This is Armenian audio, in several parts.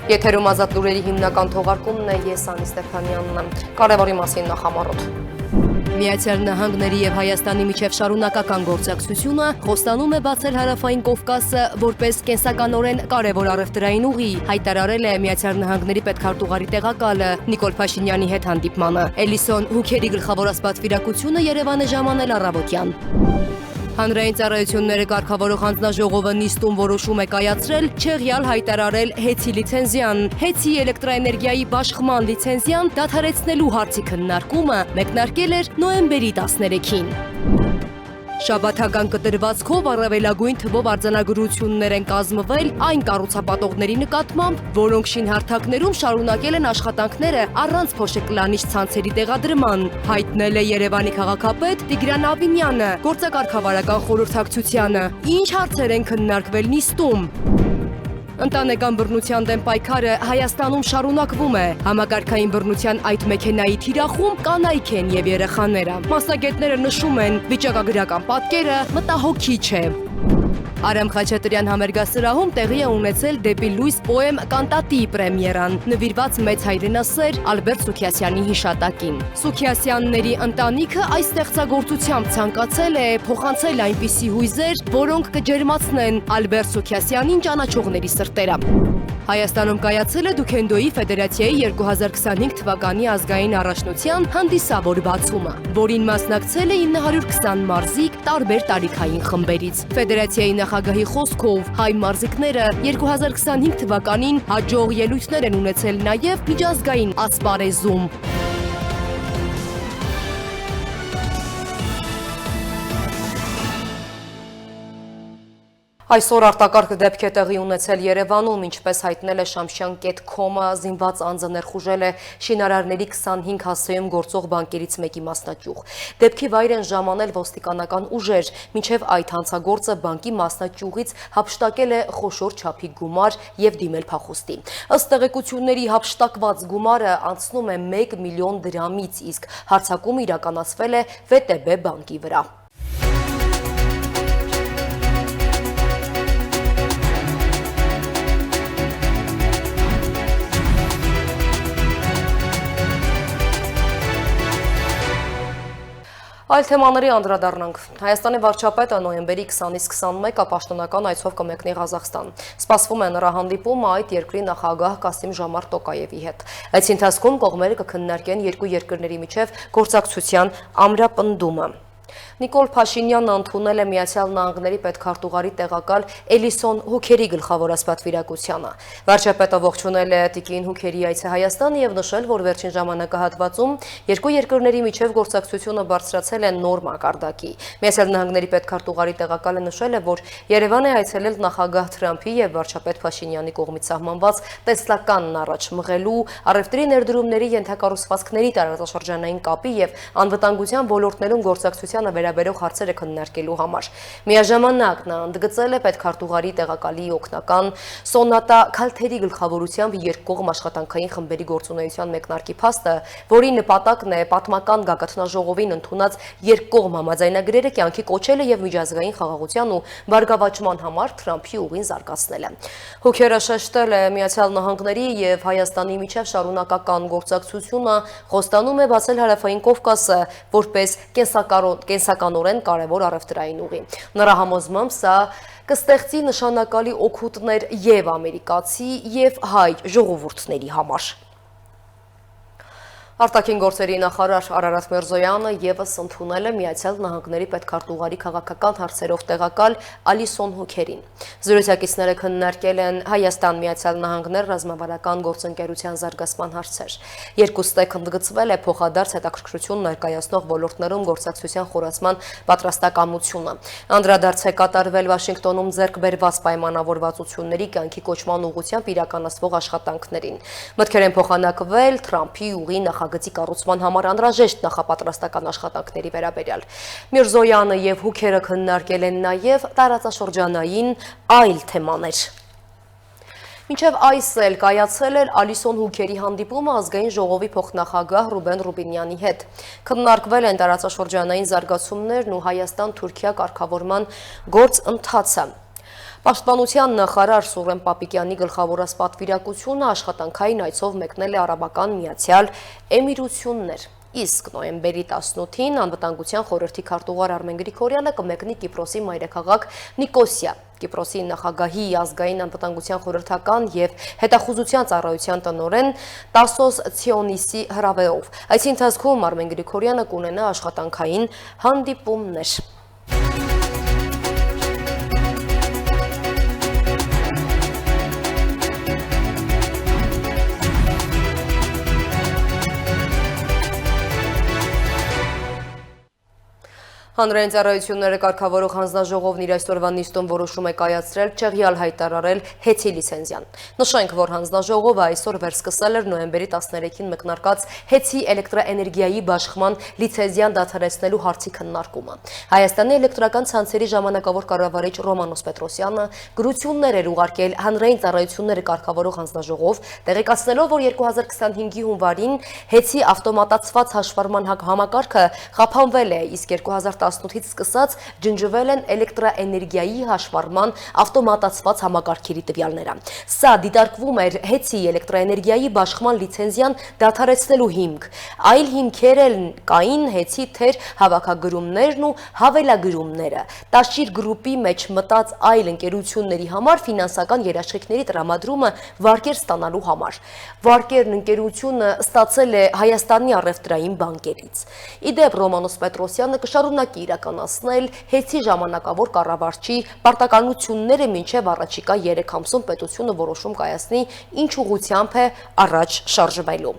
Եթերում ազատ լուրերի հիմնական թողարկումն է, ես Անի Ստեփանյանն եմ, կարևորի մասին նախամարոտ։ Միացյալ Նահանգների եւ Հայաստանի միջև շարունակական գործակցությունը խոստանում է բացել Հարավային Կովկասը որպես կենսականորեն կարևոր առևտրային ուղի, հայտարարել է Միացյալ Նահանգների պետքարտուղարի տեղակալը Նիկոլ Փաշինյանի հետ հանդիպմանը։ Էլիսոն Հուքերի գլխավորած պատվիրակությունը Երևան է ժամանել առավոտյան։ Հանրային ծառայությունները կարգավորող հանձնաժողովը նիստում որոշում է կայացրել չեղյալ հայտարարել հեծի լիցենզիան։ Հեծի էլեկտրաէներգիայի բաշխման լիցենզիան դադարեցնելու հարցի քննարկումը մեկնարկել էր նոյեմբերի 13-ին։ Շաբաթական կտրվածքով առավելագույն թվով արձանագրություններ են կազմվել այն կառուցապատողների նկատմամբ, որոնք շինհարթակներում շարունակել են աշխատանքները առանց փոշեկլանիչ ցանցերի տեղադրման, հայտնել է Երևանի քաղաքապետ Տիգրան Ավինյանը գործակարգավարական խորհրդակցությանը։ Ինչ հարցեր են քննարկվել նիստում։ Ընտանեկան բռնության դեմ պայքարը Հայաստանում շարունակվում է։ Համակարգային բռնության այդ մեքենայի թիրախում կանայք են եւ երեխաները։ Մասնագետները նշում են, վիճակագրական պատկերը մտահոգիչ է։ Արամ Խաչատրյան համերգասրահում տեղի է ունեցել Դեպի լույս պոեմ կանտատի պրեմիերան, նվիրված մեծ հայրենասեր Ալբերտ Սուքիասյանի հիշատակին։ Սուքիասյանների ընտանիքը այս ստեղծագործությամբ ցանկացել է փոխանցել այնպիսի հույզեր, որոնք կջերմացնեն Ալբերտ Սուքիասյանին ճանաչողների սրտերը։ Հայաստանում կայացել է Դուքենդոյի Ֆեդերացիայի 2025 թվականի ազգային առաջնության հանդիսավոր բացումը, որին մասնակցել է 920 մարզիկ տարբեր տարիքային խմբերից։ Ֆեդերացիայի նախագահի խոսքով հայ մարզիկները 2025 թվականին հաջող ելույթներ են ունեցել նաև միջազգային ասպարեզում։ Այսօր արտակարգ դեպք է տեղի ունեցել Երևանում, ինչպես հայտնել է Շամշյան.com-ը, զինված անձը ներխուժել է շինարարների 25 հասցեում գործող բանկերից մեկի մասնաճյուղ։ Դեպքի վայր են ժամանել ոստիկանական ուժեր, մինչև այդ հանցագործը բանկի մասնաճյուղից հափշտակել է խոշոր չափի գումար եւ դիմել փախուստի։ Ըստ տեղեկությունների հափշտակված գումարը անցնում է 1 միլիոն դրամից, իսկ հարձակումը իրականացվել է ՎՏԲ բանկի վրա։ Այլ թեմաների անդրադառնանք։ Հայաստանի վարչապետը նոյեմբերի 20-ից 21-ը պաշտոնական այցով կմեկնի Ղազախստան։ Սպասվում է նրա հանդիպումը այդ երկրի նախագահ Կասիմ Ժոմարտ Տոկաևի հետ։ Այս ընթացքում կողմերը կքննարկեն երկու երկրների միջև գործակցության ամրապնդումը։ Նիկոլ Փաշինյանը ընդունել է Միացյալ Նահանգների պետքարտուղարի տեղակալ Էլիսոն Հուքերի գլխավորած պատվիրակությանը։ Վարչապետը ողջունել է տիկին Հուքերի այցը Հայաստանը եւ նշել, որ վերջին ժամանակահատվածում երկու երկրների միջև գործակցությունը բարձրացել է նոր մակարդակի։ Միացյալ Նահանգների պետքարտուղարի տեղակալը նշել է, որ Երևան է այցելել նախագահ Թրամփի եւ վարչապետ Փաշինյանի կողմից սահմանված տեսլականն առաջ մղելու, առևտրի ներդրումների ենթակառուցվածքների տարածաշրջանային կապի եւ անվտանգության ոլորտներում գործակցությանը վերաբերող հարցերը քննարկելու համար։ Միաժամանակ նա ընդգծել է պետքարտուղարի տեղակալի օգնական Սոնատա Քալթերի գլխավորությամբ երկկողմ աշխատանքային խմբերի գործունեության մեկնարկի փաստը, որի նպատակն է պատմական գագաթնաժողովին ընդունած երկկողմ համաձայնագրերը կյանքի կոչելը եւ միջազգային խաղաղության ու բարգավաճման համար Թրամփի ուղին զարգացնելը։ Հուքերը շեշտել է Միացյալ Նահանգների եւ Հայաստանի միջև շարունակական գործակցությունը խոստանում է բացել Հարավային Կովկասը որպես կենսականորեն կարևոր առևտրային ուղի։ Նրա համոզմամբ սա կստեղծի նշանակալի օգուտներ եւ ամերիկացի եւ հայ ժողովուրդների համար։ Արտաքին գործերի նախարար Արարատ Միրզոյանը եւս ընդունել է Միացյալ Նահանգների պետքարտուղարի քաղաքական հարցերով տեղակալ Ալիսոն Հուքերին։ Զրույցակիցները քննարկել են Հայաստան-Միացյալ Նահանգներ ռազմավարական գործընկերության զարգացման հարցեր։ Երկուստեք ընդգծվել է փոխադարձ հետաքրքրություն ներկայացնող ոլորտներում գործակցության խորացման պատրաստակամությունը։ Անդրադարձ է կատարվել Վաշինգտոնում ձեռք բերված պայմանավորվածությունների կյանքի կոչման ուղղությամբ իրականացվող աշխատանքներին։ Մտքեր են փոխանակվել Թրամփի ուղի գծի կառուցման համար անհրաժեշտ նախապատրաստական աշխատանքների վերաբերյալ։ Միրզոյանը եւ Հուքերը քննարկել են նաեւ տարածաշրջանային այլ թեմաներ։ Մինչև այս էլ կայացել էր Ալիսոն Հուքերի հանդիպումը ազգային ժողովի փոխնախագահ Ռուբեն Ռուբինյանի հետ։ Քննարկվել են տարածաշրջանային զարգացումներն ու Հայաստան-Թուրքիա կարգավորման գործընթացը։ Պաշտպանության նախարար Սուրեն Պապիկյանի գլխավորած պատվիրակությունը աշխատանքային այցով մեկնել է Արաբական Միացյալ Էմիրություններ։ Իսկ նոյեմբերի 18-ին անվտանգության խորհրդի քարտուղար Արմեն Գրիգորյանը կմեկնի Կիպրոսի մայրաքաղաք Նիկոսիա։ Կիպրոսի նախագահի ազգային անվտանգության խորհրդական եւ հետախուզության ծառայության տնօրեն Տասոս Ցիոնիսի հրավերով։ Այս ընթացքում Արմեն Գրիգորյանը կունենա աշխատանքային հանդիպումներ։ Հանրային ծառայությունները կարգավորող հանձնաժողովն իր այսօրվա նիստում որոշում է կայացրել չեղյալ հայտարարել հեծի լիցենզիան։ Նշենք, որ հանձնաժողովը այսօր վերսկսել էր նոյեմբերի 13-ին մեկնարկած հեծի էլեկտրաէներգիայի բաշխման լիցենզիան դադարեցնելու հարցի քննարկումը։ Հայաստանի էլեկտրական ցանցերի ժամանակավոր կառավարիչ Ռոմանոս Պետրոսյանը գրություններ էր ուղարկել հանրային ծառայությունները կարգավորող հանձնաժողով, տեղեկացնելով, որ 2025-ի հունվարին հեծի ավտոմատացված հաշվառման համակարգը խափանվել է, իսկ 2018-ից սկսած ջնջվել են էլեկտրաէներգիայի հաշվառման ավտոմատացված համակարգերի տվյալները։ Սա դիտարկվում էր հեծի էլեկտրաէներգիայի բաշխման լիցենզիան դադարեցնելու հիմք։ Այլ հիմքեր էլ կային հեծի թեր հավաքագրումներն ու հավելագրումները։ Տաշիր գրուպի մեջ մտած այլ ընկերությունների համար ֆինանսական երաշխիքների տրամադրումը վարկեր ստանալու համար։ Վարկերն ընկերությունը ստացել է Հայաստանի առևտրային բանկերից։ Իդեպ Ռոմանոս Պետրոսյանը կշարունակի իրականացնել հեծի ժամանակավոր կառավարչի պարտականությունները մինչև առաջիկա 3 ամսում պետությունը որոշում կայացնի ինչ ուղղությամբ է առաջ շարժվելու։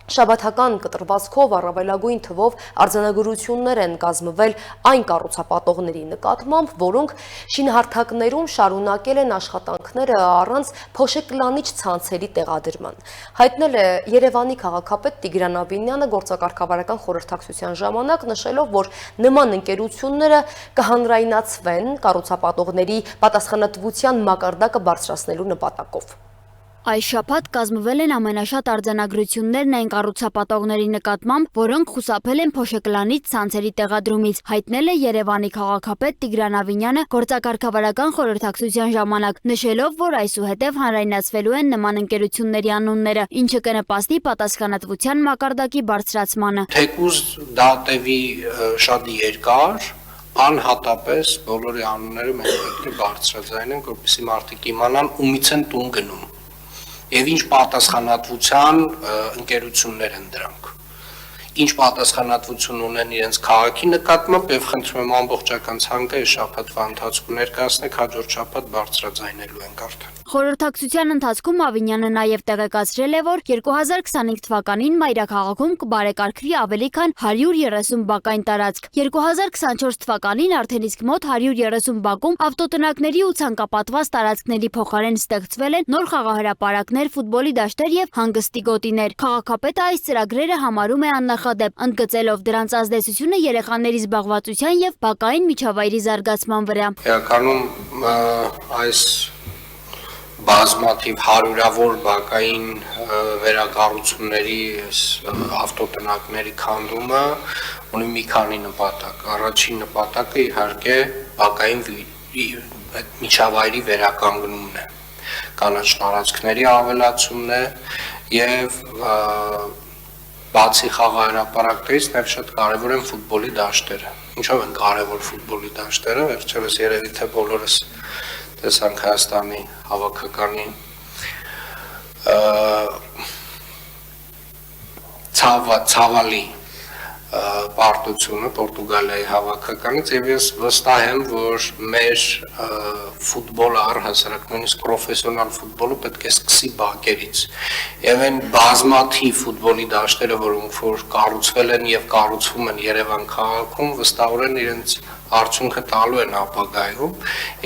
Շաբաթական կտրվածքով առավելագույն թվով արձանագրություններ են կազմվել այն կառուցապատողների նկատմամբ, որոնք շինհարթակներում շարունակել են աշխատանքները առանց փոշեկլանիչ ցանցերի տեղադրման։ Հայտնել է Երևանի քաղաքապետ Տիգրան Ավինյանը գործակարգավարական խորհրդակցության ժամանակ, նշելով, որ նման ընկերությունները կհանրայնացվեն կառուցապատողների պատասխանատվության մակարդակը բարձրացնելու նպատակով։ Այս շաբաթ կազմվել են ամենաշատ արձանագրություններն այն կառուցապատողների նկատմամբ, որոնք խուսափել են փոշեկլանիչ ցանցերի տեղադրումից, հայտնել է Երևանի քաղաքապետ Տիգրան Ավինյանը գործակարգավարական խորհրդակցության ժամանակ, նշելով, որ այսուհետև հանրայնացվելու են նման ընկերությունների անունները, ինչը կնպաստի պատասխանատվության մակարդակի բարձրացմանը։ Թեկուզ դա տևի շատ երկար, անհատապես բոլորի անունները մենք պետք է բարձրաձայնենք, որպեսզի մարդիկ իմանան ումից են տուն գնում։ Եվ ինչ պատասխանատվության ընկերություններ են դրանք, ինչ պատասխանատվություն ունեն իրենց քաղաքի նկատմամբ եւ խնդրում եմ ամբողջական ցանկը շաբաթվա ընթացքում ներկայացնեք, հաջորդ շաբաթ բարձրաձայնելու ենք արդեն։ Խորհրդակցության ընթացքում Ավինյանը նաև տեղեկացրել է, որ 2025 թվականին մայրաքաղաքում կբարեկարգվի ավելի քան 130 բակային տարածք։ 2024 թվականին արդեն իսկ մոտ 130 բակում ավտոտնակների ու ցանկապատված տարածքների փոխարեն ստեղծվել են նոր խաղահրապարակներ, ֆուտբոլի դաշտեր եւ հանգստի գոտիներ։ Քաղաքապետը այս ծրագրերը համարում է աննախադեպ, ընդգծելով դրանց ազդեցությունը երեխաների զբաղվածության եւ բակային միջավայրի զարգացման վրա։ Իրականում այս բազմաթիվ հարյուրավոր բակային վերակառուցումների ավտոտնակների քանդումը ունի մի քանի նպատակ։ Առաջին նպատակը իհարկե բակային միջավայրի վերականգնումն է, կանաչ տարածքների ավելացումն է եւ բացի խաղահրապարակներից նաև շատ կարևոր են ֆուտբոլի դաշտերը։ Ինչով են կարևոր ֆուտբոլի դաշտերը, վերջերս երևի թե բոլորս տեսանք Հայաստանի հավաքականի ցավալի պարտությունը Պորտուգալիայի հավաքականից եւ ես վստահ եմ, որ մեր ֆուտբոլը առհասարակ նույնիսկ պրոֆեսիոնալ ֆուտբոլը պետք է սկսի բակերից եւ այն բազմաթիվ ֆուտբոլի դաշտերը, որոնք որ կառուցվել են եւ կառուցվում են Երևան քաղաքում, վստահորեն իրենց արդյունքը տալու են ապագայում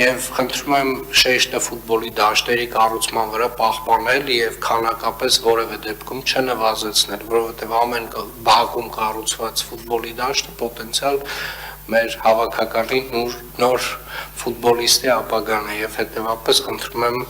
եւ խնդրում եմ շեշտը ֆուտբոլի դաշտերի կառուցման վրա պահպանել եւ քանակապես որևէ դեպքում չնվազեցնել, որովհետեւ ամեն բակում կառուցված ֆուտբոլի դաշտը պոտենցիալ մեր հավաքականի նոր ֆուտբոլիստի ապագան է եւ հետեւաբար խնդրում եմ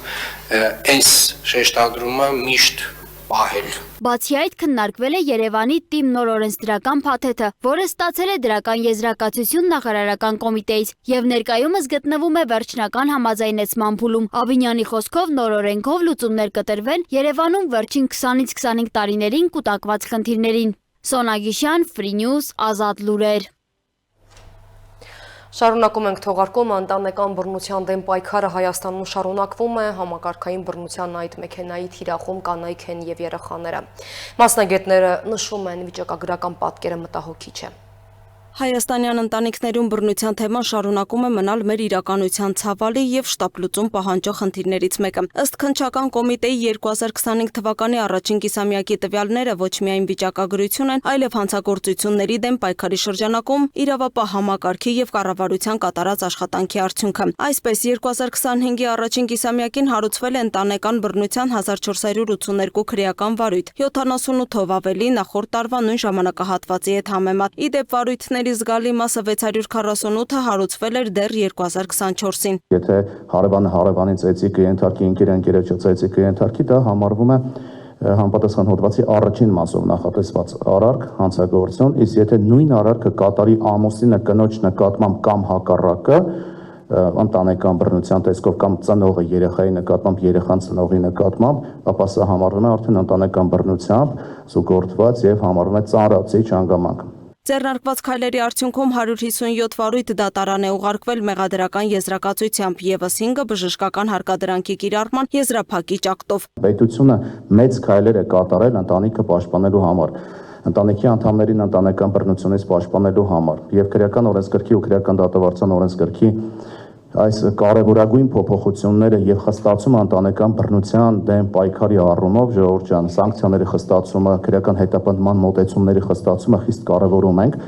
այս շեշտադրումը միշտ պահել։ Բացի այդ քննարկվել է Երևանի Տիմ նոր օրենսդրական փաթեթը, որը ստացել է դրական եզրակացություն նախարարական կոմիտեից եւ ներկայումս գտնվում է վերջնական համաձայնեցման փուլում։ Աբինյանի խոսքով նոր օրենքով լուծումներ կտրվեն Երևանում վերջին 20-ից 25 տարիներին կուտակված խնդիրներին։ Սոնա Գիշյան, Free News, Ազատ լուրեր։ Շարունակում ենք թողարկումը, ընտանեկան բռնության դեմ պայքարը Հայաստանում շարունակվում է, համակարգային բռնության այդ մեքենայի թիրախում կանայք են եւ երեխաները։ Մասնագետները նշում են, վիճակագրական պատկերը մտահոգիչ է։ Հայաստանյան ընտանիքներում բռնության թեման շարունակում է մնալ մեր իրականության ցավալի եւ շտապլուծում պահանջող խնդիրներից մեկը։ Ըստ քննչական կոմիտեի 2025 թվականի առաջին կիսամյակի տվյալները ոչ միայն վիճակագրություն են, այլև հանցագործությունների դեմ պայքարի շրջանակում իրավապահ համակարգի եւ կառավարության կատարած աշխատանքի արդյունքը։ Այսպես 2025-ի առաջին կիսամյակին հարուցվել է ընտանեկան բռնության 1482 քրեական վարույթ, 78-ով ավելի նախորդ տարվա նույն ժամանակահատվածի հետ համեմատ։ Իդեպ վարույթների զգալի մասը 648-ը հարուցվել էր դեռ 2024-ին։ Եթե հարևանը հարևանի ծեծիկ կենթարկի, ընկերը ծեծիկ կենթարկի, դա համարվում է համապատասխան հոդվածի առաջին մասով նախատեսված արարք, հանցագործություն, իսկ եթե նույն արարքը կատարի ամուսինը կնոջ նկատմամբ կամ հակառակը, ընտանեկան բռնության տեսքով կամ ծնողը երեխայի նկատմամբ, երեխան ծնողի նկատմամբ, ապա սա համարվում է արդեն ընտանեկան բռնությամբ զուգորդված եւ համարվում է ծանրացիչ հանգամանք։ Ձեռնարկված քայլերի արդյունքում 157 վարույթ դատարան է ուղարկվել մեղադրական եզրակացությամբ, եւս 5-ը բժշկական հարկադրանքի կիրառման եզրափակիչ ակտով։ Պետությունը մեծ քայլեր է կատարել ընտանիքը պաշտպանելու համար, ընտանիքի անդամներին ընտանեկան բռնությունից պաշտպանելու համար եւ քրեական օրենսգրքի ու քրեական դատավարության օրենսգրքի այս կարևորագույն փոփոխությունները եւ խստացումը ընտանեկան բռնության դեմ պայքարի առումով ժողովուրդ ջան, սանկցիաների խստացումը, քրեական հետապնդման մոտեցումների խստացումը խիստ կարևորում ենք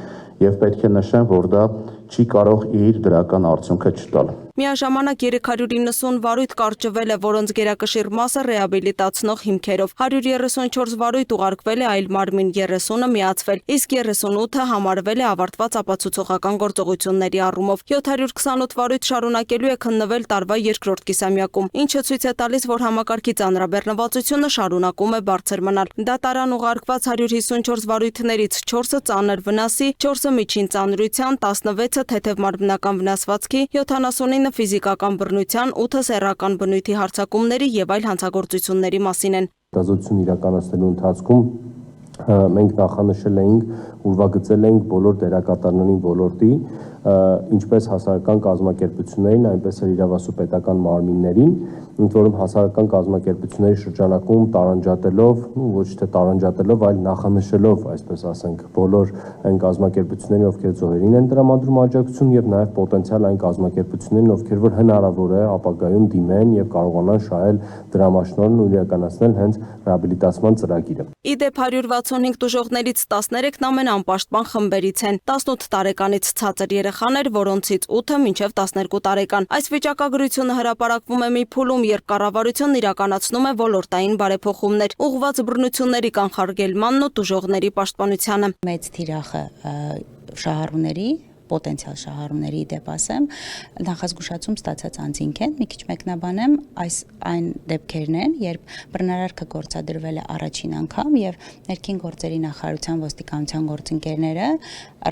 եւ պետք է նշեմ, որ դա չի կարող իր դրական արդյունքը չտալ։ Միաժամանակ 390 վարույթ կարճվել է, որոնց գերակշիռ մասը ռեաբիլիտացնող հիմքերով։ 134 վարույթ ուղարկվել է այլ մարմին, 30-ը միացվել, իսկ 38-ը համարվել է ավարտված ապացուցողական գործողությունների առումով։ 728 վարույթ շարունակելու է քննվել տարվա երկրորդ կիսամյակում, ինչը ցույց է տալիս, որ համակարգի ծանրաբեռնվածությունը շարունակում է բարձր մնալ։ Դատարան ուղարկված 154 վարույթներից 4-ը ծանր վնասի, 4-ը միջին ծանրության, 16-ը թեթև մարմնական վնասվածքի, 79-ը ֆիզիկական բռնության, 8-ը սեռական բնույթի հարձակումների եւ այլ հանցագործությունների մասին են։ Հետազոտություն իրականացնելու ընթացքում մենք նախանշել էինք, ուրվագծել էինք բոլոր դերակատարներին ոլորտի, ինչպես հասարակական կազմակերպություններին, այնպես էլ իրավասու պետական մարմիններին, ընդ որում հասարակական կազմակերպությունների շրջանակում տարանջատելով, ոչ թե տարանջատելով, այլ նախանշելով, այսպես ասենք, բոլոր այն կազմակերպություններին, ովքեր զոհերին են տրամադրում աջակցություն եւ նաեւ պոտենցիալ այն կազմակերպություններին, ովքեր որ հնարավոր է ապագայում դիմեն եւ կարողանան շահել դրամաշնորհն ու իրականացնել հենց ռեաբիլիտացման ծրագիրը։ Իդեպ 165 տուժողներից 13-ն ամենաանպաշտպան խմբերից են, 18 տարեկանից ցածր երեխաներ, որոնցից 8-ը մինչև 12 տարեկան։ Այս վիճակագրությունը հրապարակվում է մի փուլում, երբ կառավարությունն իրականացնում է ոլորտային բարեփոխումներ, ուղղված բռնությունների կանխարգելմանն ու տուժողների պաշտպանությանը։ Մեծ թիրախը շահառուների պոտենցիալ շահառուների դեպ ասեմ, նախազգուշացում ստացած անձինք են, մի քիչ մեկնաբանեմ, այն դեպքերն են, երբ բռնարարքը գործադրվել է առաջին անգամ եւ ներքին գործերի նախարարության ոստիկանության գործընկերները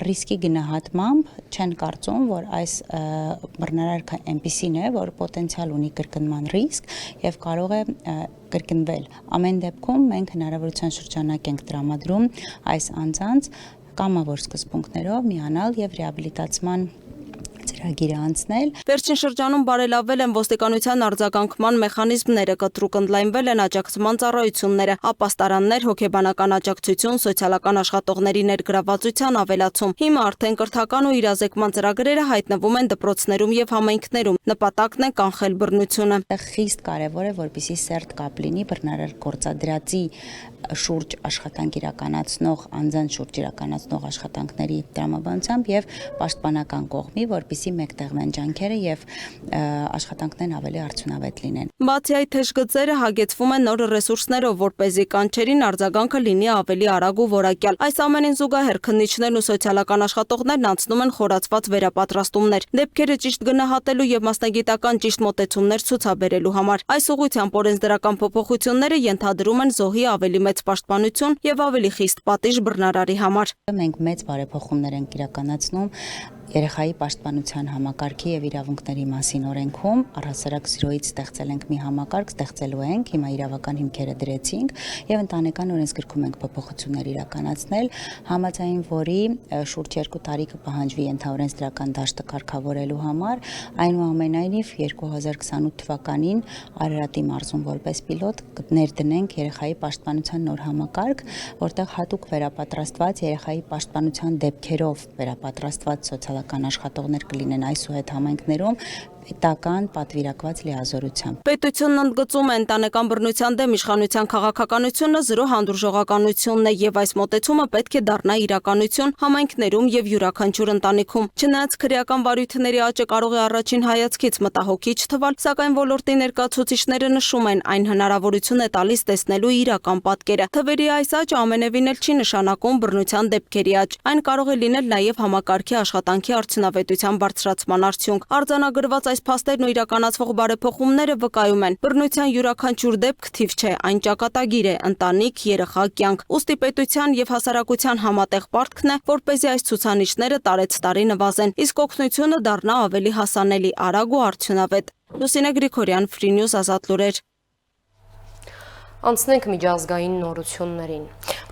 ռիսկի գնահատմամբ չեն կարծում, որ այս բռնարարքը այնպիսին է, որ պոտենցիալ ունի կրկնման ռիսկ եւ կարող է կրկնվել։ Ամեն դեպքում մենք հնարավորության շրջանակ ենք տրամադրում այս անձանց կամավոր սկզբունքներով միանալ եւ ռեաբիլիտացման ծրագիրը անցնել։ Վերջին շրջանում բարելավվել են ոստիկանության արձագանքման մեխանիզմները, կտրուկ ընդլայնվել են աջակցման ծառայությունները, ապաստարաններ, հոգեբանական աջակցություն, սոցիալական աշխատողների ներգրավվածության ավելացում։ Հիմա արդեն կրթական ու իրազեկման ծրագրերը հայտնվում են դպրոցներում եւ համայնքներում։ Նպատակն է կանխել բռնությունը։ Խիստ կարևոր է, որպեսզի սերտ կապ լինի բռնարար գործադրածի շուրջ աշխատանք իրականացնող անձանց շուրջ իրականացնող աշխատանքների տրամաբանությամբ եւ պաշտպանական կողմի, որպեսզի ուղղակի մեկտեղվեն ջանքերը եւ աշխատանքներն ավելի արդյունավետ լինեն։ Բացի այդ թեժ գծերը հագեցվում են նոր ռեսուրսներով, որպեսզի կանչերին արձագանքը լինի ավելի արագ ու որակյալ։ Այս ամենին զուգահեռ քննիչներն ու սոցիալական աշխատողներն անցնում են խորացված վերապատրաստումներ, դեպքերը ճիշտ գնահատելու եւ մասնագիտական ճիշտ մոտեցումներ ցուցաբերելու համար։ Այս ուղղությամբ օրենսդրական փոփոխությունները ենթադրում են զոհի ավելի մեծ պաշտպանություն եւ ավելի խիստ պատիժ բռնարարի համար։ Մենք մեծ բարեփոխումներ ենք իրականացնում երեխայի պաշտպանության համակարգի եւ իրավունքների մասին օրենքում, առհասարակ 0-ից ստեղծել ենք մի համակարգ, ստեղծելու ենք, հիմա իրավական հիմքերը դրեցինք եւ ընտանեկան օրենսգրքում ենք փոփոխություններ իրականացնել, համաձայն որի շուրջ 2 տարի կպահանջվի ենթաօրենսդրական դաշտը կարգավորելու համար, այնուամենայնիվ 2028 թվականին Արարատի մարզում որպես պիլոտ ներդնենք երեխայի պաշտպանության նոր համակարգ, որտեղ հատուկ վերապատրաստված երեխայի պաշտպանության դեպքերով վերապատրաստված սոցիալական աշխատողներ կլինեն այսուհետ համայնքներում պետական պատվիրակված լիազորությամբ։ Պետությունն ընդգծում է ընտանեկան բռնության դեմ իշխանության քաղաքականությունը 0 հանդուրժողականությունն է եւ այս մոտեցումը պետք է դառնա իրականություն համայնքներում եւ յուրաքանչյուր ընտանիքում։ Չնայած քրեական վարույթների աճը կարող է առաջին հայացքից մտահոգիչ թվալ, սակայն ոլորտի ներկայացուցիչները նշում են, այն հնարավորություն է տալիս տեսնելու իրական պատկերը։ Թվերի այս աճը ամենևին էլ չի նշանակում բռնության դեպքերի աճ։ Այն կարող է լինել նաեւ համակարգի աշխատանքի արդյունավետության բարձրացման արդյունք։ Արձանագրված այս փաստերն ու իրականացվող բարեփոխումները վկայում են, բռնության յուրաքանչյուր դեպք թիվ չէ, այն ճակատագիր է, ընտանիք, երեխա, կյանք։ Ուստի պետության եւ հասարակության համատեղ պարտքն է, որպեսզի այս ցուցանիշները տարեց տարի նվազեն, իսկ օգնությունը դառնա ավելի հասանելի, արագ ու արդյունավետ։ Լուսինե Գրիգորյան, Free News, Ազատ լուրեր։ Անցնենք միջազգային նորություններին։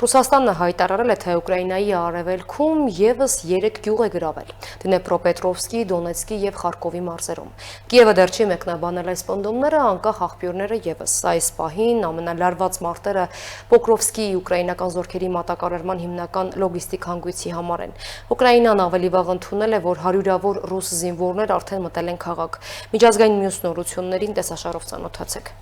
Ռուսաստանը հայտարարել է, թե Ուկրաինայի արևելքում եւս 3 գյուղ է գրավել՝ Դնեպրոպետրովսկի, Դոնեցկի եւ Խարկովի մարզերում։ Կիևը դեռ չի մեկնաբանել այս պնդումները, անկախ աղբյուրները եւս։ Այս պահին ամենալարված մարտերը Պոկրովսկի ուկրաինական զորքերի մատակարարման հիմնական լոգիստիկ հանգույցի համար են։ Ուկրաինան ավելի վաղ ընդունել է, որ հարյուրավոր ռուս զինվորներ արդեն մտել են քաղաք։ Միջազգային մյուս նորություններին տեսաշարով ծանոթացեք։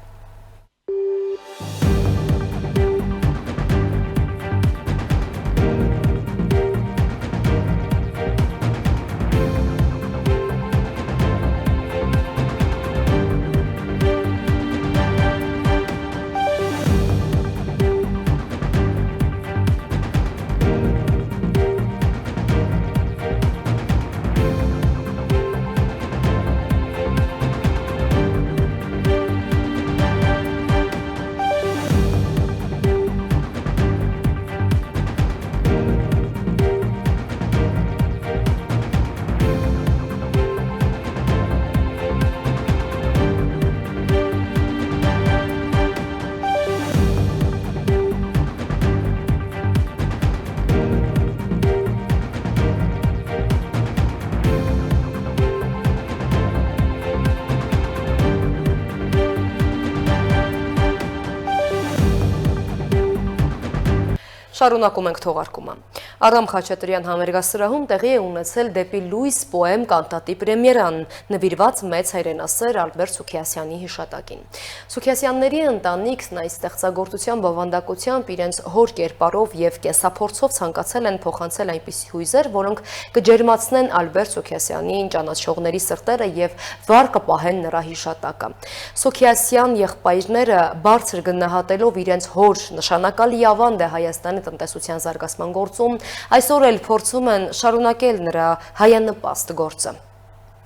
Շարունակում ենք թողարկումը։ Արամ Խաչատրյան համերգասրահում տեղի է ունեցել դեպի լույս պոեմ կանտատի պրեմիերան, նվիրված մեծ հայրենասեր Ալբերտ Սուքիասյանի հիշատակին։ Սուքիասյանների ընտանիքն այս ստեղծագործության բովանդակությամբ իրենց հոր կերպարով եւ կեսափորձով ցանկացել են փոխանցել այնպիսի հույզեր, որոնք կջերմացնեն Ալբերտ Սուքիասյանին ճանաչողների սրտերը եւ վառ կպահեն նրա հիշատակը։ Սուքիասյան եղբայրները բարձր գնահատելով իրենց հոր նշանակալի ավանդ է Հայաստանի տնտեսության զարգացման գործում, այսօր էլ փորձում են շարունակել նրա հայանպաստ գործը։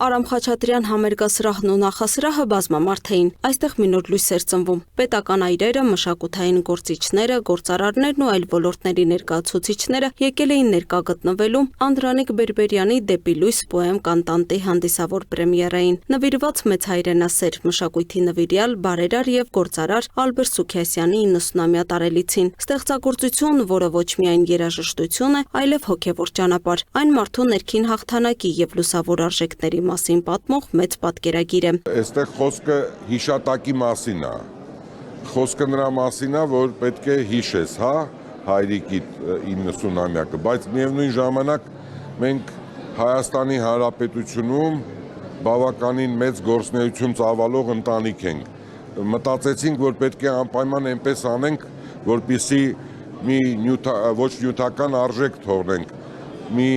Արամ Խաչատրյան համերգասրահն ու նախասրահը բազմամարդ էին։ Այստեղ մի նոր լույս էր ծնվում։ Պետական այրերը, մշակութային գործիչները, գործարարներն ու այլ ոլորտների ներկայացուցիչները եկել էին ներկա գտնվելու Անդրանիկ Բերբերյանի դեպի լույս պոեմ կանտանտի հանդիսավոր պրեմիերային, նվիրված մեծ հայրենասեր, մշակույթի նվիրյալ, բարերար եւ գործարար Ալբերտ Սուքիասյանի 90-ամյա տարելիցին։ Ստեղծագործություն, որը ոչ միայն երաժշտություն է, այլև հոգեվոր ճանապարհ։ Այն մարդու ներքին հաղթանակի եւ լուսավոր արժեքների մասին պատմող մեծ պատկերագիր է։ Այստեղ խոսքը հիշատակի մասին է։ Խոսքը նրա մասին է, որ պետք է հիշես, հա, հայրիկի 90-ամյակը, բայց միևնույն ժամանակ մենք Հայաստանի Հանրապետությունում բավականին մեծ գործունեություն ծավալող ընտանիք ենք։ Մտածեցինք, որ պետք է անպայման այնպես անենք, որպեսզի մի ոչ նյութական արժեք թողնենք, մի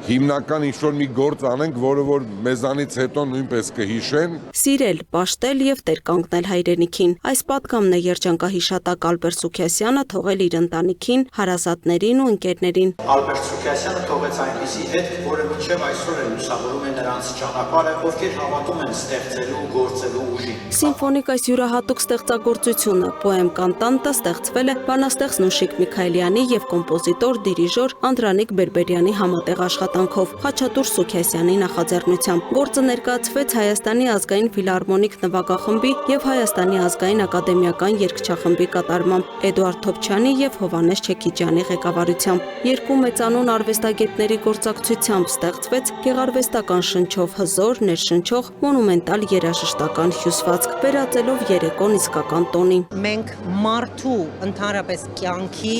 հիմնական ինչ-որ մի գործ անենք, որը որ մեզանից հետո նույնպես կհիշեն։ Սիրել, պաշտել եւ տեր կանգնել հայրենիքին։ Այս պատգամն է երջանկահիշատակ Ալբերտ Սուքիասյանը թողել իր ընտանիքին, հարազատներին ու ընկերներին։ Ալբերտ Սուքիասյանը թողեց այնպիսի հետք, որը մինչև այսօր էլ լուսավորում է նրանց ճանապարհը, ովքեր հավատում են ստեղծելու ու գործելու ուժին։ Սիմֆոնիկ այս յուրահատուկ ստեղծագործությունը պոեմ կանտանտը ստեղծվել է բանաստեղծ Նուշիկ Միքայելյանի եւ կոմպոզիտոր դիրիժոր Անդրանիկ Բերբերյանի համատեղ աշխատանքով Խաչատուր Սուքիասյանի նախաձեռնությամբ։ Գործը ներկայացվեց Հայաստանի ազգային ֆիլհարմոնիկ նվագախմբի եւ Հայաստանի ազգային ակադեմիական երգչախմբի կատարմամբ Էդուարդ Թոփչյանի եւ Հովհաննես Չեքիջյանի ղեկավարությամբ։ Երկու մեծանուն արվեստագետների գործակցությամբ ստեղծվեց գեղարվեստական շնչով հզոր, ներշնչող մոնումենտալ երաժշտական հյուսվածք, վերածելով երեկոն իսկական տոնի։ Մենք մարդու ընդհանրապես կյանքի,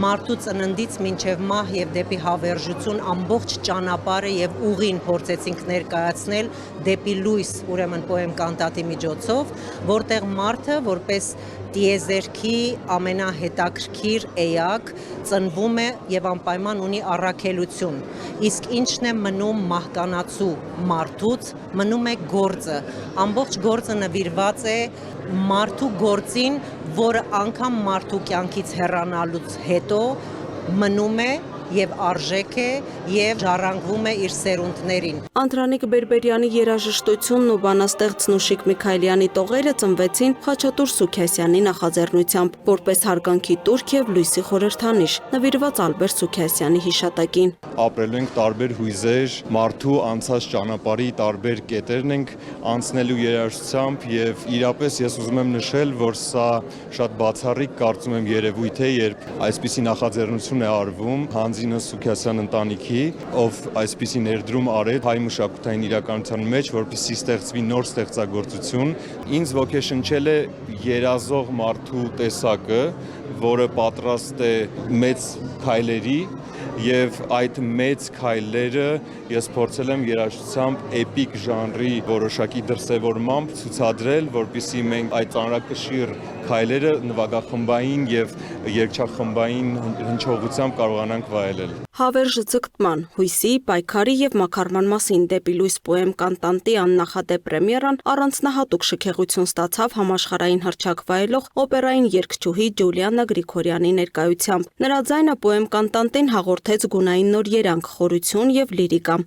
մարդու ծննդից մինչև մահ եւ դեպի հավերժություն ամբողջ ճանապարհը եւ ուղին փորձեցինք ներկայացնել դեպի լույս, ուրեմն պոեմ կանտատի միջոցով, որտեղ մարդը որպես տիեզերքի ամենահետաքրքիր էակ ծնվում է եւ անպայման ունի առաքելություն։ Իսկ ինչն է մնում մահկանացու մարդուց, մնում է գործը։ Ամբողջ գործը նվիրված է մարդու գործին, որը անգամ մարդու կյանքից հեռանալուց հետո մնում է եւ արժեք է եւ ժառանգվում է իր սերունդներին։ Անդրանիկ Բերբերյանի երաժշտությունն ու բանաստեղծ Նուշիկ Միքայելյանի տողերը ծնվեցին Խաչատուր Սուքիասյանի նախաձեռնությամբ, որպես հարգանքի տուրք եւ լույսի խորհրդանիշ, նվիրված Ալբերտ Սուքիասյանի հիշատակին։ Ապրել ենք տարբեր հույզեր, մարդու անցած ճանապարհի տարբեր կետերն ենք անցնելու երաժշտությամբ եւ իրապես ես ուզում եմ նշել, որ սա շատ բացառիկ կարծում եմ երևույթ է, երբ այսպիսի նախաձեռնություն է արվում Հանձինոս Սուքիասյան ընտանիքի, ով այսպիսի ներդրում արեց հայ մշակութային իրականության մեջ, որպեսզի ստեղծվի նոր ստեղծագործություն։ Ինձ ոգեշնչել է երազող մարդու տեսակը, որը պատրաստ է մեծ քայլերի եւ այդ մեծ քայլերը ես փորձել եմ երաժշտությամբ էպիկ ժանրի որոշակի դրսևորմամբ ցուցադրել, որպեսզի մենք այդ ծանրակշիռ քայլերը նվագախմբային եւ երգչախմբային հնչողությամբ կարողանանք վայելել։ Հավերժ ձգտման, հույսի, պայքարի եւ մաքարման մասին դեպի լույս պոեմ կանտանտի աննախադեպ պրեմիերան առանձնահատուկ շքեղություն ստացավ համաշխարհային հռչակ վայելող օպերային երգչուհի Ջուլիանա Գրիգորյանի ներկայությամբ։ Նրա ձայնը պոեմ կանտանտին հաղորդեց գունային նոր երանգ, խորություն եւ լիրիկա։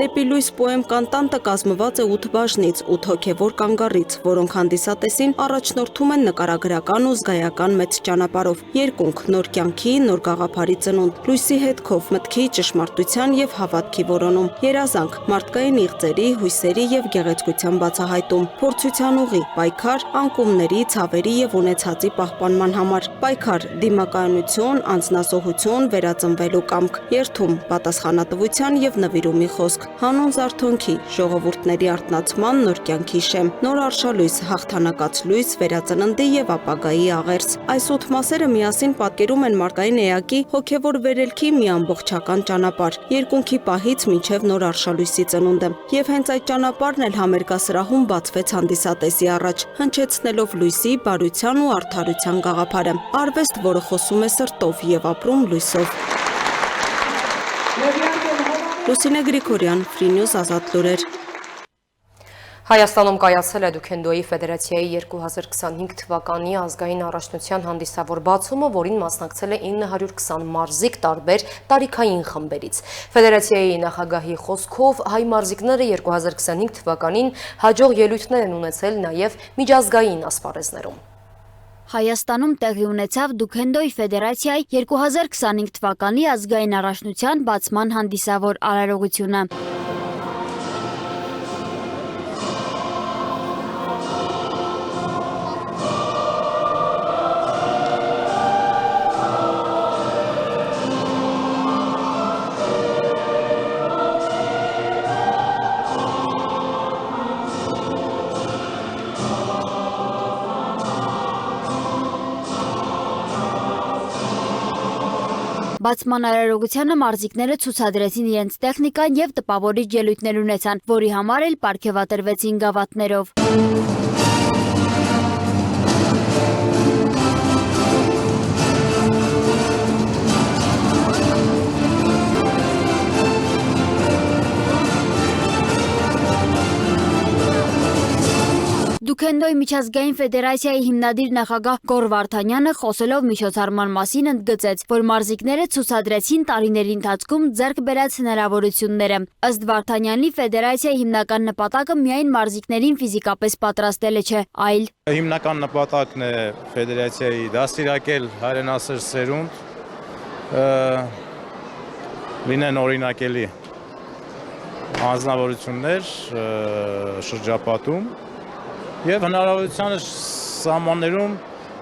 Դեպի լույս պոեմ կանտանտը կազմված է 8 բաժնից, 8 հոգևոր կանգառից, որոնք հանդիսատեսին առաջնորդում են նկարագրական ու զգայական մեծ ճանապարհով, երկունք, նոր կյանքի, նոր գաղափարի ծնունդ, լույսի հետքով, մտքի, ճշմարտության եւ հավատքի որոնում, երազանք, մարդկային իղձերի, հույսերի եւ գեղեցկության բացահայտում, փորձության ուղի, պայքար, անկումների, ցավերի եւ ունեցածի պահպանման համար, պայքար, դիմակայունություն, անձնասողություն, վերածնվելու կամք, երթում, պատասխանատվության եւ նվիրումի խոսք, հանուն զարթոնքի, ժողովուրդների արթնացման, նոր կյանքի շեմ, նոր արշալույս, հաղթանակած լույս, վերածննդի եւ ապագայի աղերս։ Այս 8 մասերը միասին պատկերում են մարդկային էակի հոգեվոր վերելքի մի ամբողջական ճանապարհ, երկունքի պահից մինչև նոր արշալույսի ծնունդը։ Եվ հենց այդ ճանապարհն էլ համերգասրահում բացվեց հանդիսատեսի առաջ, հնչեցնելով լույսի, բարության ու արդարության գաղափարը։ Արվեստ, որը խոսում է սրտով եւ ապրում լույսով։ Լուսինե Գրիգորյան, Free News, Ազատ լուրեր։ Հայաստանում կայացել է Դուքենդոյի ֆեդերացիայի 2025 թվականի ազգային առաջնության հանդիսավոր բացումը, որին մասնակցել է 920 մարզիկ տարբեր տարիքային խմբերից։ Ֆեդերացիայի նախագահի խոսքով հայ մարզիկները 2025 թվականին հաջող ելույթներ են ունեցել նաև միջազգային ասպարեզներում։ Հայաստանում տեղի ունեցավ Դուքենդոյի ֆեդերացիայի 2025 թվականի ազգային առաջնության բացման հանդիսավոր արարողությունը։ Բացման արարողությանը մարզիկները ցուցադրեցին իրենց տեխնիկան եւ տպավորիչ ելույթներ ունեցան, որի համար էլ պարգևատրվեցին գավաթներով։ Դուքենդոյի միջազգային ֆեդերացիայի հիմնադիր նախագահ Գոր Վարդանյանը խոսելով միջոցառման մասին ընդգծեց, որ մարզիկները ցուցադրեցին տարիների ընթացքում ձեռք բերած հնարավորությունները։ Ըստ Վարդանյանի ֆեդերացիայի հիմնական նպատակը միայն մարզիկներին ֆիզիկապես պատրաստելը չէ, այլ հիմնական նպատակն է ֆեդերացիայի դաստիարակել հայրենասեր սերունդ, լինեն օրինակելի անձնավորություններ շրջապատում և հնարավորությանը սահմաններում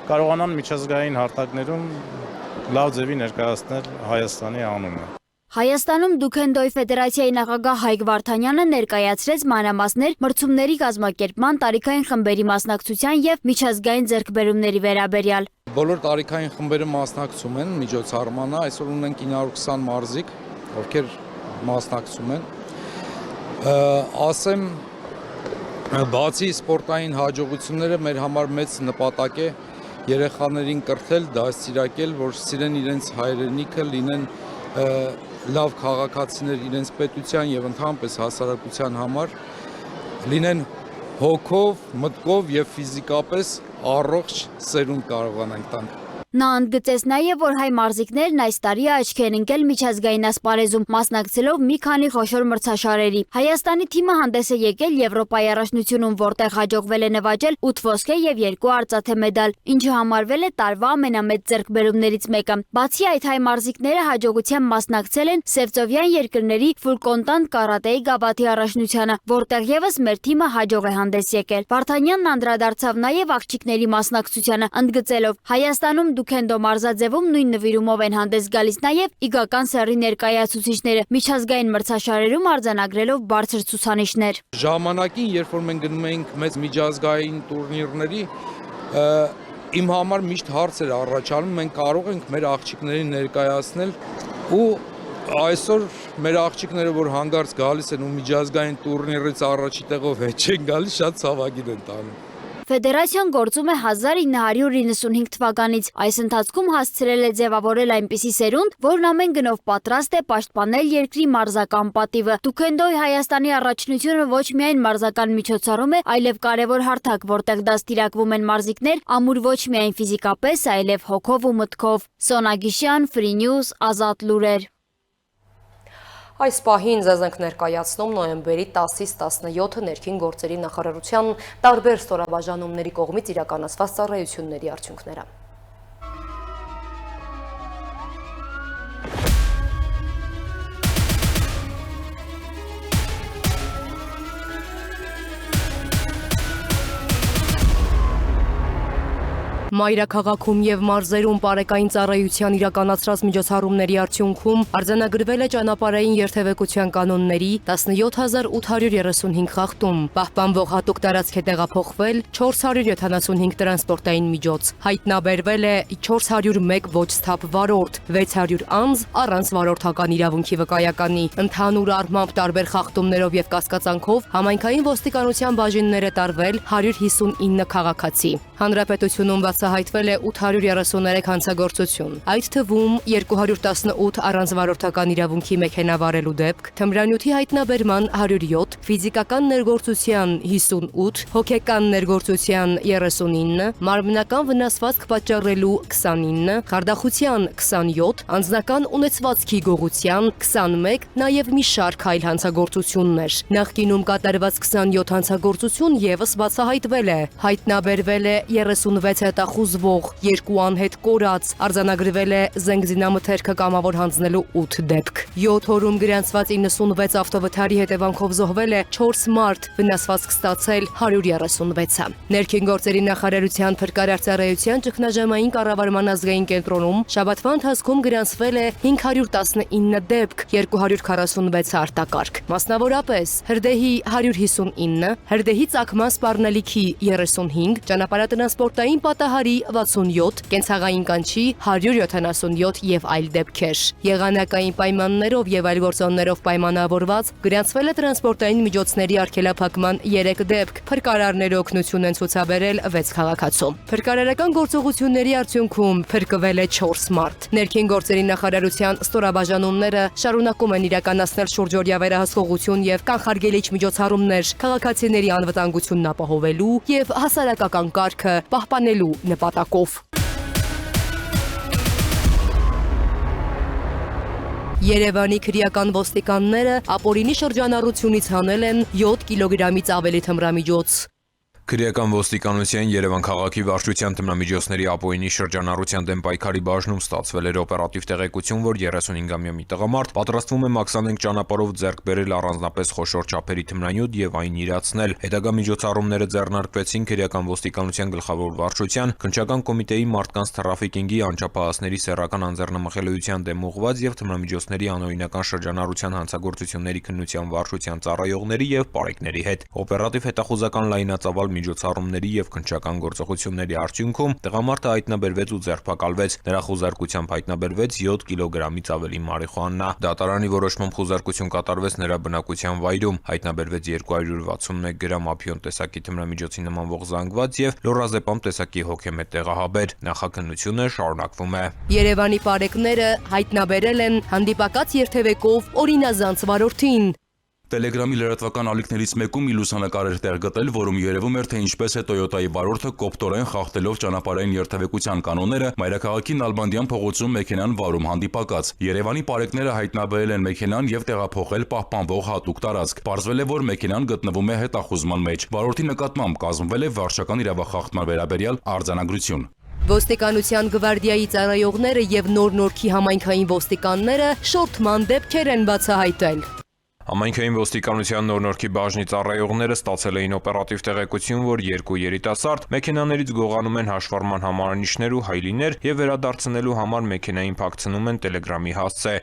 կարողանան միջազգային հարթակներում լավ ձևի ներկայացնել Հայաստանի անունը։ Հայաստանում Դուքենդոյի ֆեդերացիայի նախագահ Հայկ Վարդանյանը ներկայացրեց մանրամասներ մրցումների կազմակերպման, տարիքային խմբերի մասնակցության և միջազգային ձեռքբերումների վերաբերյալ։ Բոլոր տարիքային խմբերը մասնակցում են միջոցառմանը, այսօր ունենք 920 մարզիկ, ովքեր մասնակցում են։ Ասեմ, բացի սպորտային հաջողությունները մեր համար մեծ նպատակ է երեխաներին կրթել, դաստիարակել, որ սիրեն իրենց հայրենիքը, լինեն լավ քաղաքացիներ իրենց պետության եւ ընդհանրապես հասարակության համար, լինեն հոգով, մտքով եւ ֆիզիկապես առողջ սերունդ կարողանանք տալ։ Նա ընդգծեց նաև, որ հայ մարզիկներն այս տարի աչքի են ընկել միջազգային ասպարեզում, մասնակցելով մի քանի խոշոր մրցաշարերի։ Հայաստանի թիմը հանդես է եկել Եվրոպայի առաջնությունում, որտեղ հաջողվել է նվաճել 8 ոսկե եւ 2 արծաթե մեդալ, ինչը համարվել է տարվա ամենամեծ ձեռքբերումներից մեկը։ Բացի այդ, հայ մարզիկները հաջողությամբ մասնակցել են Սևծովյան երկրների ֆուլ-կոնտակտ կարատեի գավաթի առաջնությանը, որտեղ եւս մեր թիմը հաջող է հանդես եկել։ Վարդանյանն անդրադարձավ նաև աղջիկների մասնակցությանը, ընդգծելով Հայաստանում Դուքենդո մարզաձևում նույն նվիրումով են հանդես գալիս նաև իգական սեռի ներկայացուցիչները, միջազգային մրցաշարերում արձանագրելով բարձր ցուցանիշներ։ Ժամանակին, երբ որ մենք գնում էինք մեծ միջազգային տուրնիրների, իմ համար միշտ հարց էր առաջանում, մենք կարող ենք մեր աղջիկներին ներկայացնել ու այսօր մեր աղջիկները, որ հանգարց գալիս են ու միջազգային տուրնիրից առաջի տեղով հետ չեն գալիս, շատ ցավագին են տանում։ Ֆեդերացիան գործում է 1995 թվականից։ Այս ընթացքում հասցրել է ձևավորել այնպիսի սերունդ, որն ամեն գնով պատրաստ է պաշտպանել երկրի մարզական պատիվը։ Դուքենդոյի Հայաստանի առաջնությունը ոչ միայն մարզական միջոցառում է, այլև կարևոր հարթակ, որտեղ դաստիարակվում են մարզիկներ, ամուր ոչ միայն ֆիզիկապես, այլև հոգով ու մտքով։ Սոնա Գիշյան, Free News, Ազատ լուրեր։ Այս պահին ձեզ ենք ներկայացնում նոյեմբերի 10-ից 17 ներքին գործերի նախարարության տարբեր ստորաբաժանումների կողմից իրականացված ծառայությունների արդյունքները։ Մայրաքաղաքում եւ մարզերում բարեկային ծառայության իրականացրած միջոցառումների արդյունքում արձանագրվել է ճանապարհային երթևեկության կանոնների 17835 խախտում, պահպանվող հատուկ տարածք է տեղափոխվել 475 տրանսպորտային միջոց, հայտնաբերվել է 401 ոչ սթափ վարորդ, 600 անձ առանց վարորդական իրավունքի վկայականի։ Ընդհանուր առմամբ տարբեր խախտումներով եւ կասկածանքով համայնքային ոստիկանության բաժիններ է տարվել 159 քաղաքացի։ Հանրապետությունում բացահայտվել է 833 հանցագործություն, այդ թվում 218 առանց վարորդական իրավունքի մեքենա վարելու դեպք, թմրանյութի հայտնաբերման 107, ֆիզիկական ներգործության 58, հոգեկան ներգործության 39, մարմնական վնասվածք պատճառելու 29, խարդախության 27, անձնական ունեցվածքի գողության 21, նաև մի շարք այլ հանցագործություններ։ Նախկինում կատարված 27 հանցագործություն եւս բացահայտվել է, հայտնաբերվել է 36 հետախուզվող, 2 անհետ կորած, արձանագրվել է զենգզինամթերքը կամավոր հանձնելու 8 դեպք։ 7 օրում գրանցված 96 ավտովթարի հետևանքով զոհվել է 4 մարդ, վնասվածք ստացել 136-ը։ Ներքին գործերի նախարարության փրկարար ծառայության ճգնաժամային կառավարման ազգային կենտրոնում շաբաթվա ընթացքում գրանցվել է 519 դեպք, 246 արտակարգ։ Մասնավորապես Հրդեհի 159, Հրդեհի ծագման սպառնալիքի 35, ճանապարհատրանսպորտային պատահարի բարի 67, կենցաղային կանչի 177 եւ այլ դեպքեր։ Եղանակային պայմաններով եւ այլ գործոններով պայմանավորված գրանցվել է տրանսպորտային միջոցների արգելափակման 3 դեպք։ Փրկարարները օգնություն են ցուցաբերել 6 քաղաքացում։ Փրկարարական գործողությունների արդյունքում փրկվել է 4 մարդ։ Ներքին գործերի նախարարության ստորաբաժանումները շարունակում են իրականացնել շուրջօրյա վերահսկողություն եւ կանխարգելիչ միջոցառումներ քաղաքացիների անվտանգությունն ապահովելու եւ հասարակական կարգը պահպանելու նպատակով։ Երևանի քրեական ոստիկանները ապօրինի շրջանառությունից հանել են 7 կիլոգրամից ավելի թմրամիջոց։ Քրեական ոստիկանության Երևան քաղաքի վարչության թմրամիջոցների ապօրինի շրջանառության դեմ պայքարի բաժնում ստացվել էր օպերատիվ տեղեկություն, որ 35-ամյա մի տղամարդ պատրաստվում է մաքսանենգ ճանապարհով ձեռք բերել առանձնապես խոշոր չափերի թմրանյութ եւ այն իրացնել։ Հետագա միջոցառումները ձեռնարկվեցին քրեական ոստիկանության գլխավոր վարչության, քննչական կոմիտեի մարդկանց թրաֆիքինգի, անչափահասների սեռական անձեռնմխելիության դեմ ուղղված եւ թմրամիջոցների անօրինական շրջանառության հանցագործությունների քննության վարչության ծառայողների եւ պարեկների հետ։ Օպերատիվ հետախուզական լայնածավալ միջոցառումների եւ քննչական գործողությունների արդյունքում տղամարդը հայտնաբերվեց ու ձերբակալվեց։ Նրա խուզարկությամբ հայտնաբերվեց 7 կիլոգրամից ավելի մարիխուանա։ Դատարանի որոշմամբ խուզարկություն կատարվեց նրա բնակության վայրում։ Հայտնաբերվեց 261 գրամ ափիոն տեսակի թմրամիջոցի նմանվող զանգված եւ լոռազեպամ տեսակի հոգեմետ տեղահաբեր։ Նախաքննությունը շարունակվում է։ Երևանի պարեկները հայտնաբերել են հանդիպակաց երթևեկով օրինազանց վարորդին։ Տելեգրամի լրատվական ալիքներից մեկում մի լուսանկար էր տեղ գտել, որում երևում էր, թե ինչպես է Toyota-ի վարորդը կոպտորեն խախտելով ճանապարհային երթևեկության կանոնները մայրաքաղաքի Նալբանդյան փողոցում մեքենան վարում հանդիպակաց։ Երևանի պարեկները հայտնաբերել են մեքենան եւ տեղափոխել պահպանվող հատուկ տարածք։ Պարզվել է, որ մեքենան գտնվում է հետախուզման մեջ։ Վարորդի նկատմամբ կազմվել է վարչական իրավախախտման վերաբերյալ արձանագրություն։ Ոստիկանության գվարդիայի ծառայողները եւ Նոր-Նորքի համայնքային ոստիկանները շորթման դեպքեր են բացահայտել։ Համայնքային ոստիկանության Նոր-Նորքի բաժնի ծառայողները ստացել էին օպերատիվ տեղեկություն, որ 2 երիտասարդ մեքենաներից գողանում են հաշվառման համարանիշներ ու հայլիներ եւ վերադարձնելու համար մեքենային փակցնում են Տելեգրամի հասցե։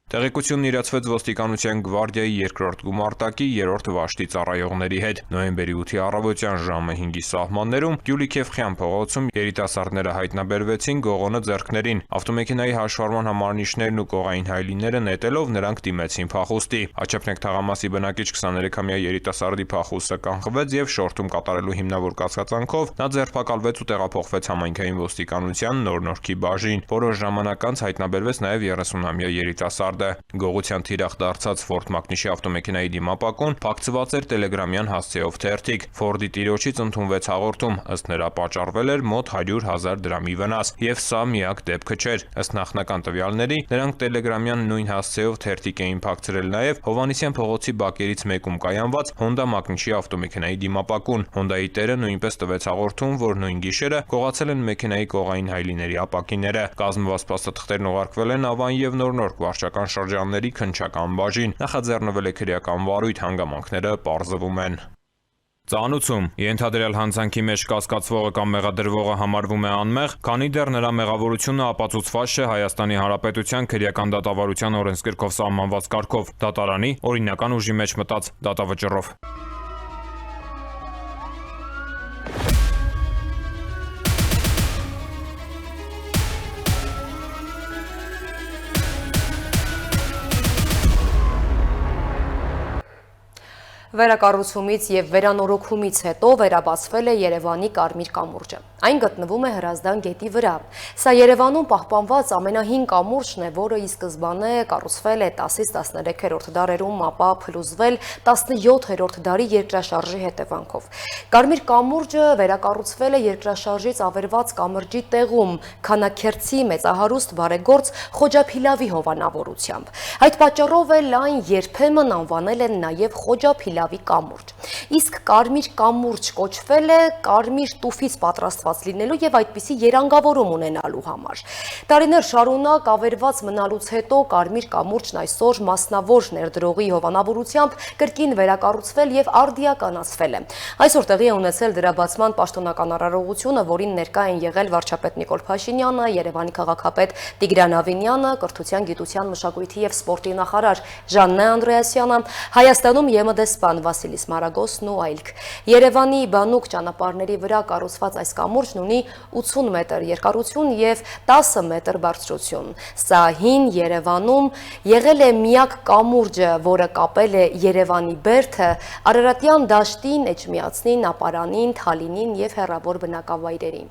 Տեղեկությունն իրացվեց ոստիկանության գվարդիայի 2-րդ գումարտակի 3-րդ վաշտի ծառայողների հետ։ Նոյեմբերի 8-ի առավոտյան ժամը 5-ի սահմաններում Գյուլիքևխյան փողոցում երիտասարդները հայտնաբերվեցին գողոնը ձեռքներին։ Ավտոմեքենայի հաշվառման համարանիշներն ու կողային հայլիները նետելով նրանք դիմեցին փախուստի։ Աչափնեկ թաղամասի բնակիչ 23-ամյա երիտասարդի փախուստը կանխվեց եւ շորթում կատարելու հիմնավոր կասկածանքով նա ձերբակալվեց ու տեղափոխվեց համայնքային ոստիկանության Նոր-Նորքի բաժին։ Որոշ ժամանակ անց հայտնաբերվեց նաեւ 30-ամյա երիտասարդ։ Գողության թիրախ դարձած Ford Mach-ի ավտոմեքենայի դիմապակուն փակցված էր տելեգրամյան հասցեով թերթիկ։ Ford-ի տիրոջից ընդունվեց հաղորդում, ըստ նրա պատճառվել էր մոտ 100,000 դրամի վնաս, եւ սա միակ դեպքը չէր։ Ըստ նախնական տվյալների, նրանք տելեգրամյան նույն հասցեով թերթիկ էին փակցրել նաեւ Հովհաննիսյան փողոցի բակերից մեկում կայանված Honda Mach-ի ավտոմեքենայի դիմապակուն։ Honda-ի տերը նույնպես տվեց հաղորդում, որ նույն գիշերը կողացել են մեքենայի կողային հայլիների ապակիները։ Կազմված փաստաթղթերն ուղարկվել են Ավան եւ Նոր-Նորք վարչական շրջանների քննչական բաժին, նախաձեռնվել է քրեական վարույթ, հանգամանքները պարզվում են։ Ծանուցում ենթադրյալ հանցանքի մեջ կասկածվողը կամ մեղադրվողը համարվում է անմեղ, քանի դեռ նրա մեղավորությունը ապացուցված չէ Հայաստանի Հանրապետության քրեական դատավարության օրենսգրքով սահմանված կարգով, դատարանի օրինական ուժի մեջ մտած դատավճռով։ Վերակառուցումից եւ վերանորոգումից հետո վերաբացվել է Երևանի Կարմիր կամուրջը։ Այն գտնվում է Հրազդան գետի վրա։ Սա Երևանում պահպանված ամենահին կամուրջն է, որը ի սկզբանե կառուցվել է 10-ից 13-րդ դարերում, ապա փլուզվել 17-րդ դարի երկրաշարժի հետևանքով։ Կարմիր կամուրջը վերակառուցվել է երկրաշարժից ավերված կամրջի տեղում, Քանաքերցի մեծահարուստ բարեգործ Խոջափիլավի հովանավորությամբ։ Այդ պատճառով էլ այն երբեմն անվանել են նաև Խոջափիլավի կամուրջ։ Իսկ Կարմիր կամուրջ կոչվել է կարմիր տուֆից պատրաստված լինելու եւ այդպիսի երանգավորում ունենալու համար։ Տարիներ շարունակ ավերված մնալուց հետո Կարմիր կամուրջն այսօր մասնավոր ներդրողի հովանավորությամբ կրկին վերակառուցվել եւ արդիականացվել է։ Այսօր տեղի է ունեցել դրա բացման պաշտոնական արարողությունը, որին ներկա են եղել վարչապետ Նիկոլ Փաշինյանը, Երևանի քաղաքապետ Տիգրան Ավինյանը, կրթության, գիտության, մշակույթի եւ սպորտի նախարար Ժաննե Անդրեասյանը, Հայաստանում ԵՄ դեսպան Վասիլիս Մարագոյանը, Սարագոսն ու այլք։ Երևանի բանուկ ճանապարհների վրա կառուցված այս կամուրջն ունի 80 մետր երկարություն եւ 10 մետր բարձրություն։ Սա հին Երևանում եղել է միակ կամուրջը, որը կապել է Երևանի բերդը Արարատյան դաշտին, Էջմիածնին, Ապարանին, Թալինին եւ հեռավոր բնակավայրերին։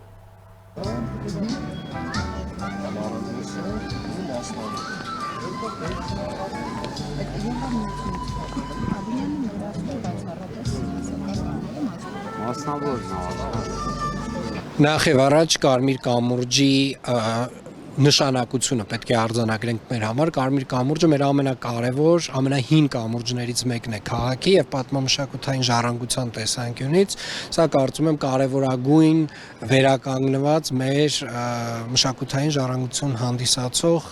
Նախ եւ առաջ Կարմիր կամուրջի նշանակությունը պետք է արձանագրենք մեր համար։ Կարմիր կամուրջը մեր ամենակարևոր, ամենահին կամուրջներից մեկն է քաղաքի եւ պատմամշակութային ժառանգության տեսանկյունից։ Սա կարծում եմ կարևորագույն վերականգնված մեր մշակութային ժառանգություն հանդիսացող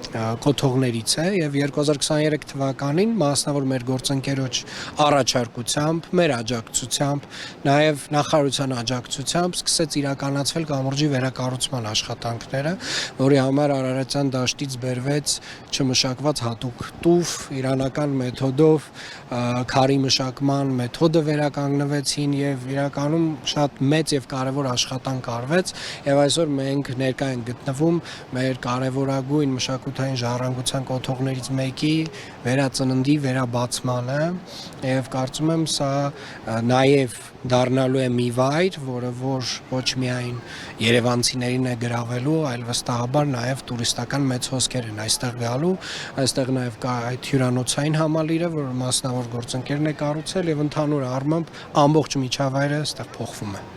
կոթողներից է եւ 2023 թվականին մասնավոր մեր գործընկերոջ առաջարկությամբ, մեր աջակցությամբ, նաեւ նախարարության աջակցությամբ սկսեց իրականացվել կամուրջի վերակառուցման աշխատանքները, որի համար Արարատյան դաշտից բերվեց չմշակված հատուկ տուֆ, իրանական մեթոդով քարի մշակման մեթոդը վերականգնվեցին եւ իրականում շատ մեծ եւ կարեւոր աշխատանք արվեց եւ այսօր մենք ներկա ենք գտնվում մեր կարեւորագույն մշակութային ժառանգության կոթողներից մեկի վերածննդի վերաբացմանը եւ կարծում եմ սա նաեւ դառնալու է մի վայր, որը ոչ միայն երևանցիներին է գրավելու, այլ վստահաբար նաեւ տուրիստական մեծ հոսքեր են այստեղ գալու, այստեղ նաեւ կա այդ հյուրանոցային համալիրը, որը մասնավոր գործընկերն է կառուցել եւ ընդհանուր առմամբ ամբողջ միջավայրը այստեղ փոխվում է։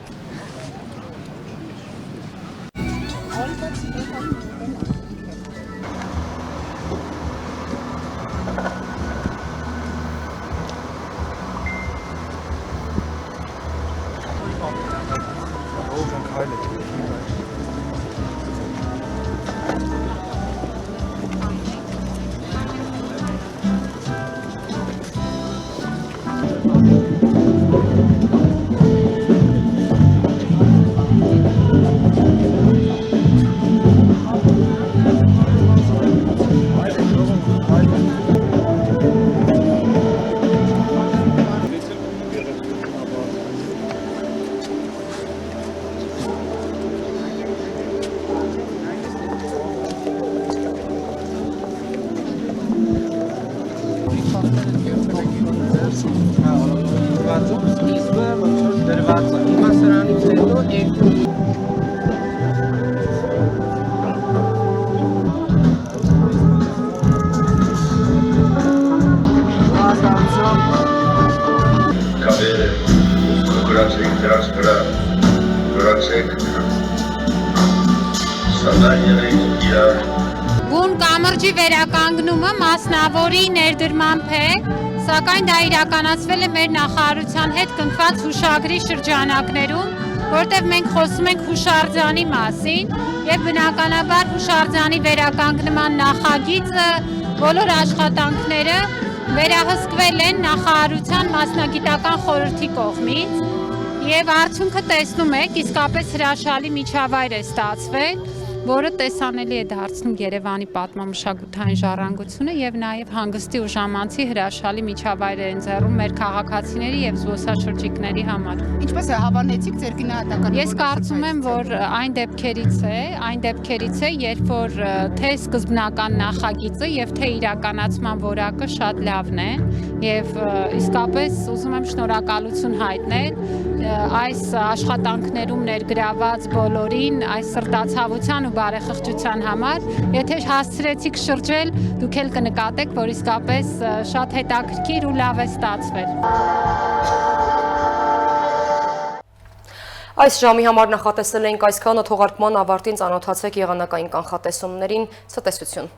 Բուն կամրջի վերականգնումը մասնավորի ներդրմամբ է, սակայն դա իրականացվել է մեր նախարարության հետ կնքված հուշագրի շրջանակներում, որտեղ մենք խոսում ենք հուշարձանի մասին եւ բնականաբար հուշարձանի վերականգնման նախագիծը, բոլոր աշխատանքները վերահսկվել են նախարարության մասնագիտական խորհրդի կողմից եւ արդյունքը տեսնում եք, իսկապես հրաշալի միջավայր է ստացվել, որը տեսանելի է դարձնում Երևանի պատմամշակութային ժառանգությունը եւ նաեւ հանգստի ու ժամանցի հրաշալի միջավայր է ընձեռում մեր քաղաքացիների եւ զբոսաշրջիկների համար։ Ինչպես է հավանեցիք ձեր գնահատականը։ Ես կարծում եմ, որ այն դեպքերից է, երբ որ թե սկզբնական նախագիծը եւ թե իրականացման որակը շատ լավն է եւ իսկապես ուզում եմ շնորհակալություն հայտնել այս աշխատանքներում ներգրաված բոլորին, այս սրտացավության ու բարեխղճության համար, եթե հասցրեցիք շրջել, դուք էլ կնկատեք, որ իսկապես շատ հետաքրքիր ու լավ է ստացվել։ Այս ժամի համար նախատեսել ենք այսքանը, թողարկման ավարտին ծանոթացեք եղանակային կանխատեսումներին, ցտեսություն։